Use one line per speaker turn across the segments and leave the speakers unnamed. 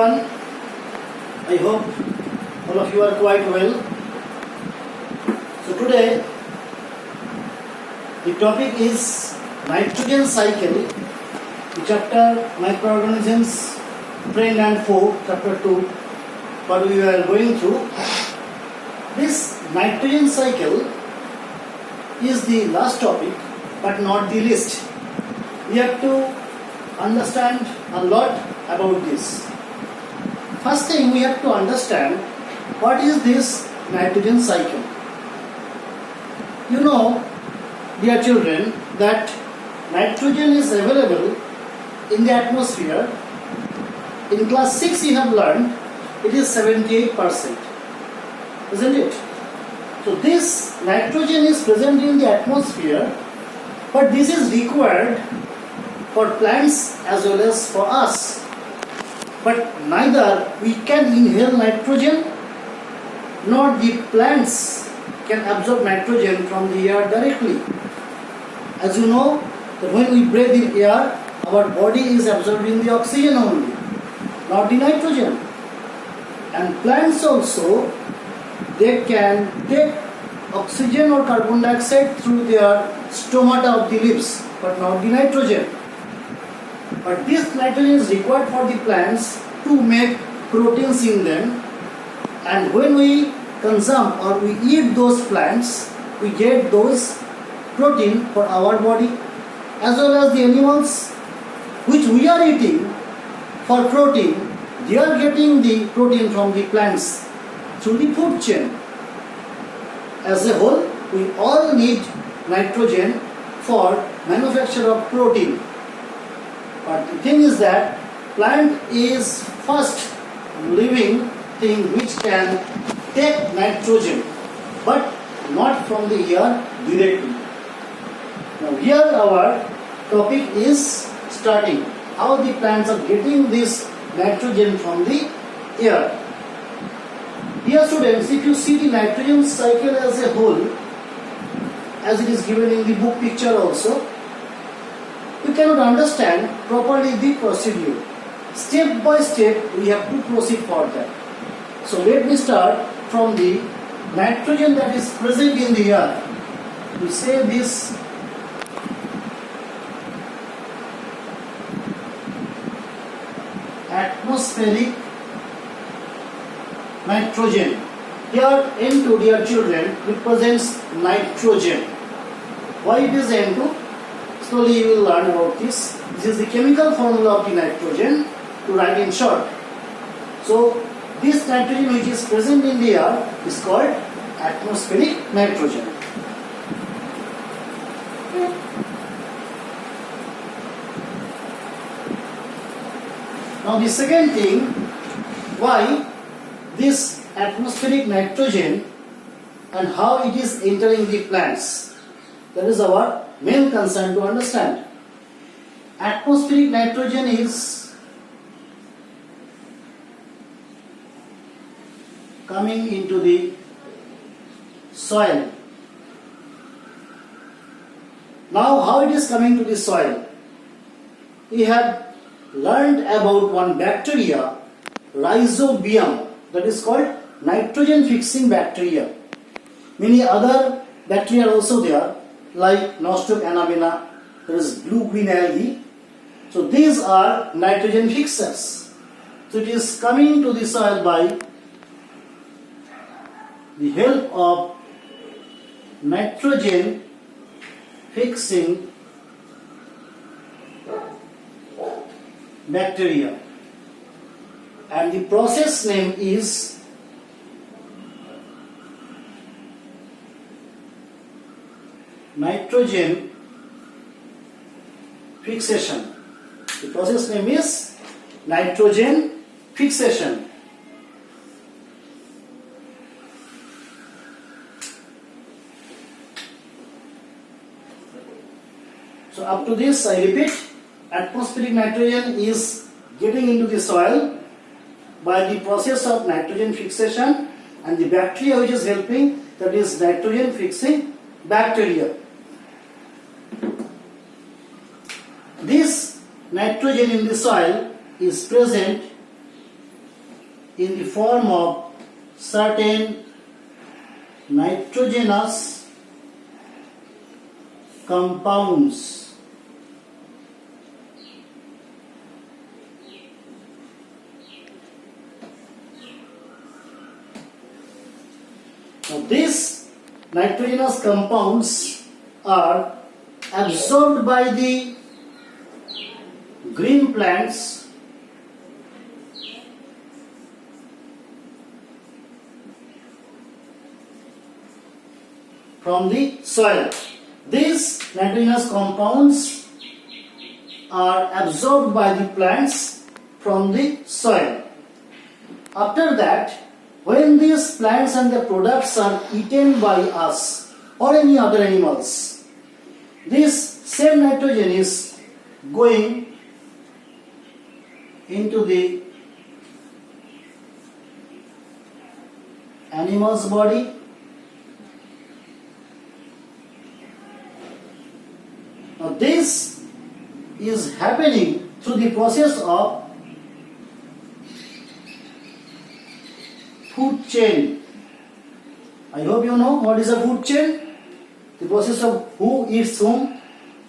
everyone. I hope all of you are quite well. So today the topic is nitrogen cycle, the chapter microorganisms, friend and foe, chapter 2, what we are going through. This nitrogen cycle is the last topic but not the least. We have to understand a lot about this. First thing, we have to understand what is this nitrogen cycle. You know, dear children, that nitrogen is available in the atmosphere. In class 6 you have learned it is 78%, isn't it? So this nitrogen is present in the atmosphere, but this is required for plants as well as for us. But neither we can inhale nitrogen nor the plants can absorb nitrogen from the air directly. As you know, that when we breathe in air, our body is absorbing the oxygen only, not the nitrogen. And plants also, they can take oxygen or carbon dioxide through their stomata of the leaves, but not the nitrogen. But this nitrogen is required for the plants to make proteins in them, and when we consume or we eat those plants, we get those protein for our body, as well as the animals which we are eating for protein, they are getting the protein from the plants through the food chain. As a whole, we all need nitrogen for manufacture of protein. But the thing is that plant is first living thing which can take nitrogen, but not from the air directly. Now here our topic is starting, how the plants are getting this nitrogen from the air. Dear students, if you see the nitrogen cycle as a whole, as it is given in the book picture also, you cannot understand properly the procedure. Step by step we have to proceed for that. So let me start from the nitrogen that is present in the air. We say this atmospheric nitrogen. Here N2, dear children, represents nitrogen. Why it is N2? Slowly you will learn about this. This is the chemical formula of the nitrogen, to write in short. So this nitrogen which is present in the air is called atmospheric nitrogen. Now the second thing, why this atmospheric nitrogen and how it is entering the plants. That is our main concern to understand. Atmospheric nitrogen is coming into the soil. Now how it is coming to the soil? We have learned about one bacteria, Rhizobium, that is called nitrogen fixing bacteria. Many other bacteria are also there, like Nostoc anabena, there is blue green algae. So these are nitrogen fixers. So it is coming to the soil by the help of nitrogen fixing bacteria, and the process name is nitrogen fixation. The process name is nitrogen fixation. So up to this, I repeat, atmospheric nitrogen is getting into the soil by the process of nitrogen fixation, and the bacteria which is helping, that is nitrogen fixing bacteria. This nitrogen in the soil is present in the form of certain nitrogenous compounds. Now these nitrogenous compounds are absorbed by the green plants from the soil. These nitrogenous compounds are absorbed by the plants from the soil. After that, when these plants and their products are eaten by us or any other animals, this same nitrogen is going into the animal's body, now this is happening through the process of food chain. I hope you know what is a food chain. The process of who eats whom.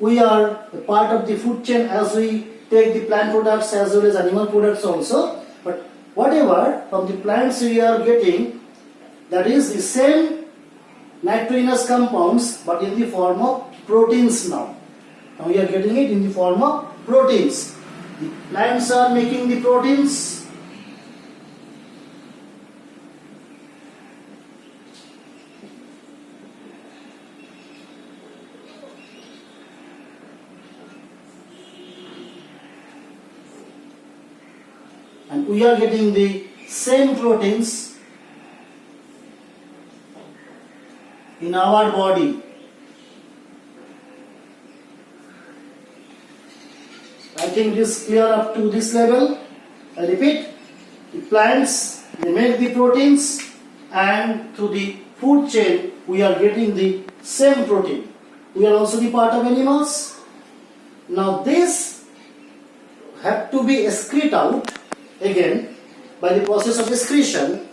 We are a part of the food chain as we take the plant products as well as animal products also. But whatever from the plants we are getting, that is the same nitrogenous compounds but in the form of proteins now. Now we are getting it in the form of proteins. The plants are making the proteins. And we are getting the same proteins in our body. I think it is clear up to this level. I repeat, the plants, they make the proteins, and through the food chain we are getting the same protein. We are also the part of animals. Now this have to be excreted out again by the process of excretion.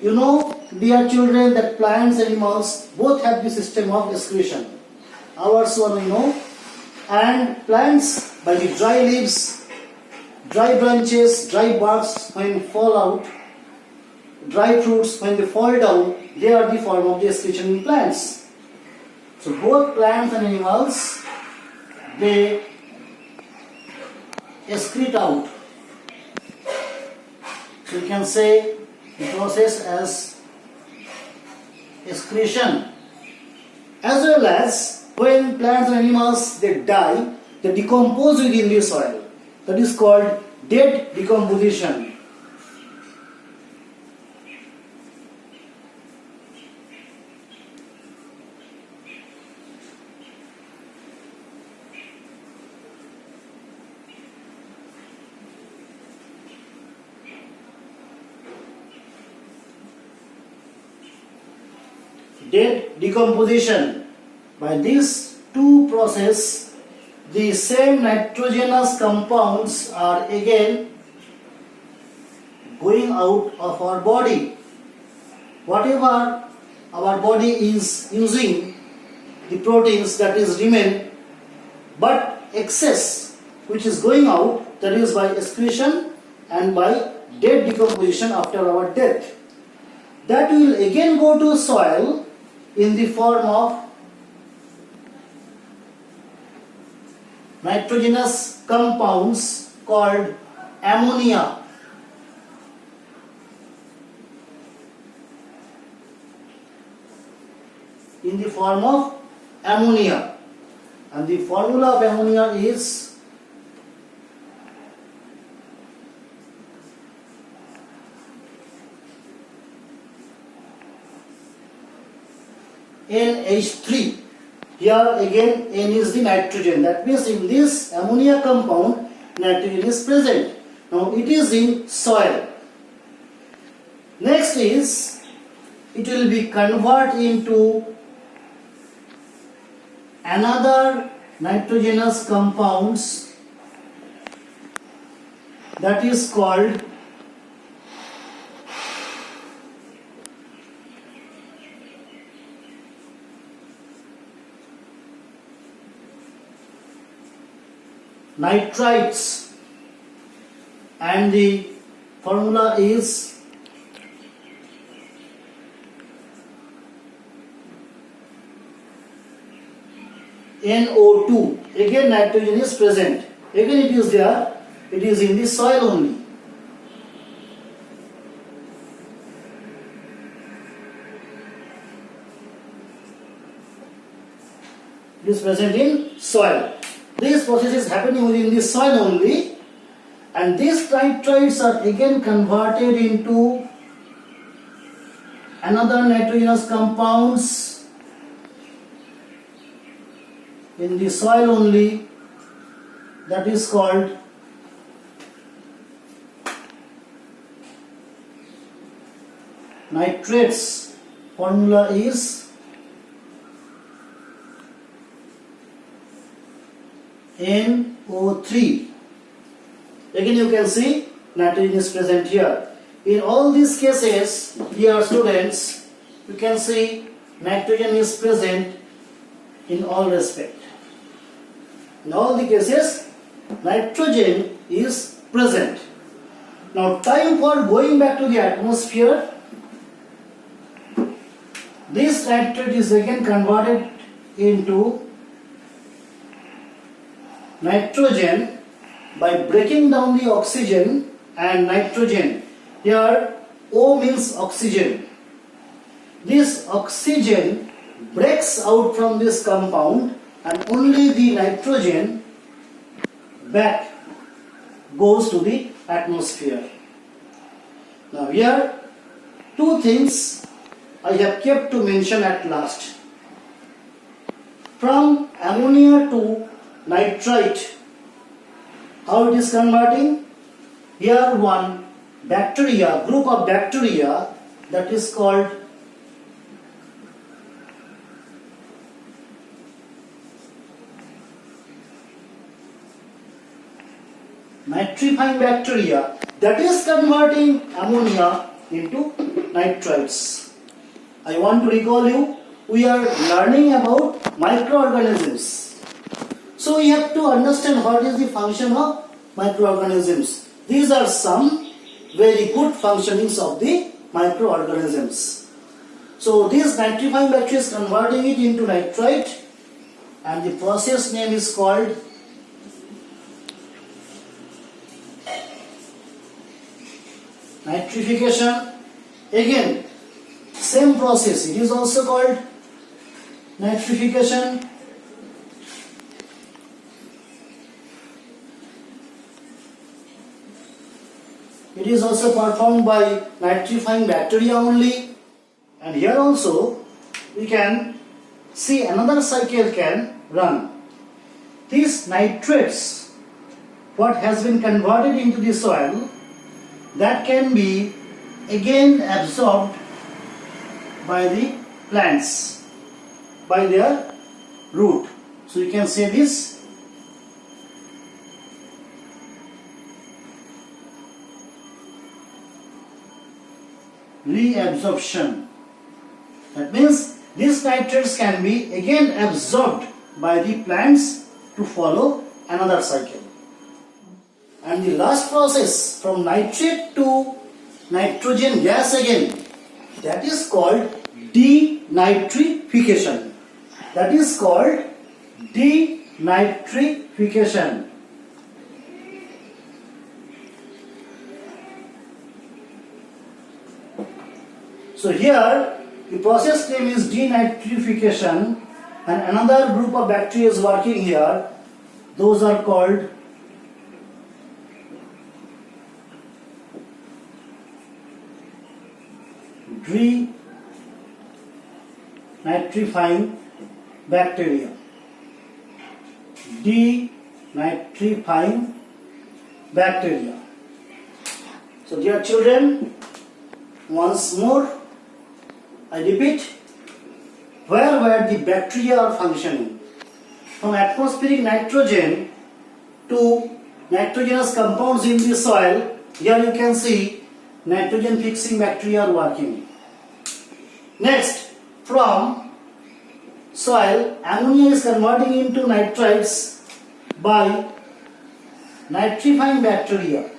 You know, dear children, that plants and animals both have the system of excretion. Ours one we know, and plants by the dry leaves, dry branches, dry barks when fall out, dry fruits when they fall down, they are the form of the excretion in plants. So both plants and animals, they excrete out. So you can say the process as excretion. As well as when plants and animals they die, they decompose within the soil. That is called dead decomposition. Dead decomposition. By these two processes, the same nitrogenous compounds are again going out of our body. Whatever our body is using, the proteins that is remain, but excess which is going out, that is by excretion and by dead decomposition after our death. That will again go to soil in the form of nitrogenous compounds called ammonia. In the form of ammonia. And the formula of ammonia is NH3. Here again N is the nitrogen. That means in this ammonia compound nitrogen is present. Now it is in soil. Next is it will be converted into another nitrogenous compounds that is called nitrites, and the formula is NO2. Again nitrogen is present. Again it is there. It is in the soil only. It is present in soil. This process is happening within the soil only, and these nitrites are again converted into another nitrogenous compounds in the soil only, that is called nitrates. Formula is NO3. Again you can see nitrogen is present here. In all these cases, dear students, you can see nitrogen is present in all respect. In all the cases, nitrogen is present. Now time for going back to the atmosphere. This nitrate is again converted into nitrogen by breaking down the oxygen and nitrogen. Here O means oxygen. This oxygen breaks out from this compound and only the nitrogen back goes to the atmosphere. Now here two things I have kept to mention at last. From ammonia to nitrite, how it is converting? Here one bacteria, group of bacteria, that is called nitrifying bacteria, that is converting ammonia into nitrites. I want to recall you, we are learning about microorganisms. So we have to understand what is the function of microorganisms. These are some very good functionings of the microorganisms. So this nitrifying bacteria is converting it into nitrite, and the process name is called nitrification. Again, same process. It is also called nitrification. It is also performed by nitrifying bacteria only. And here also we can see another cycle can run. These nitrates, what has been converted into the soil, that can be again absorbed by the plants, by their root. So you can say this reabsorption. That means these nitrates can be again absorbed by the plants to follow another cycle. And the last process from nitrate to nitrogen gas again, that is called denitrification. That is called denitrification. So here the process name is denitrification, and another group of bacteria is working here. Those are called denitrifying bacteria. Denitrifying bacteria. So dear children, once more I repeat, where the bacteria are functioning. From atmospheric nitrogen to nitrogenous compounds in the soil, here you can see nitrogen fixing bacteria are working. Next, from soil, ammonia is converting into nitrites by nitrifying bacteria.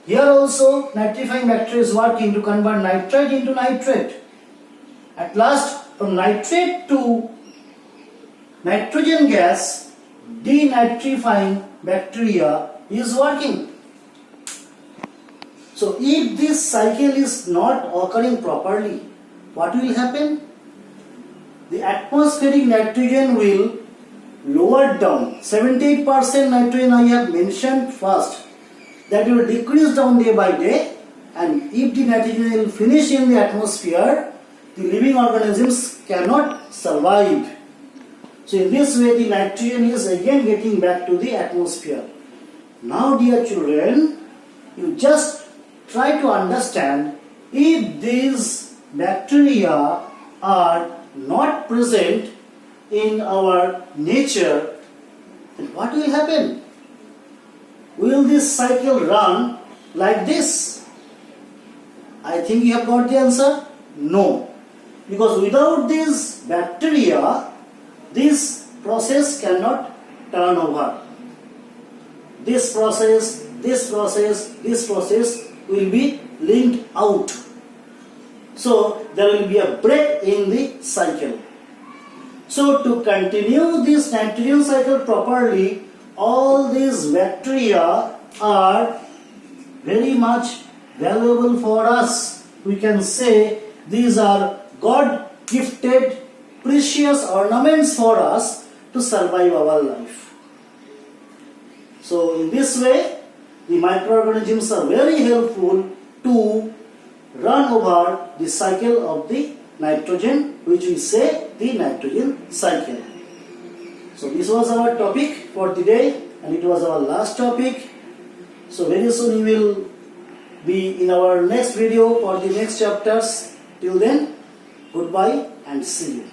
Here also nitrifying bacteria is working to convert nitrite into nitrate. At last, from nitrate to nitrogen gas, denitrifying bacteria is working. So if this cycle is not occurring properly, what will happen? The atmospheric nitrogen will lower down. 78% nitrogen I have mentioned first. That will decrease down day by day, and if the nitrogen will finish in the atmosphere, the living organisms cannot survive. So in this way the nitrogen is again getting back to the atmosphere. Now dear children, you just try to understand, if these bacteria are not present in our nature, then what will happen? Will this cycle run like this? I think you have got the answer. No. Because without these bacteria, this process cannot turn over. This process will be linked out. So there will be a break in the cycle. So to continue this nitrogen cycle properly, all these bacteria are very much valuable for us. We can say these are God gifted precious ornaments for us to survive our life. So in this way, the microorganisms are very helpful to run over the cycle of the nitrogen, which we say the nitrogen cycle. So this was our topic for today, and it was our last topic. So very soon we will be in our next video for the next chapters. Till then, goodbye and see you.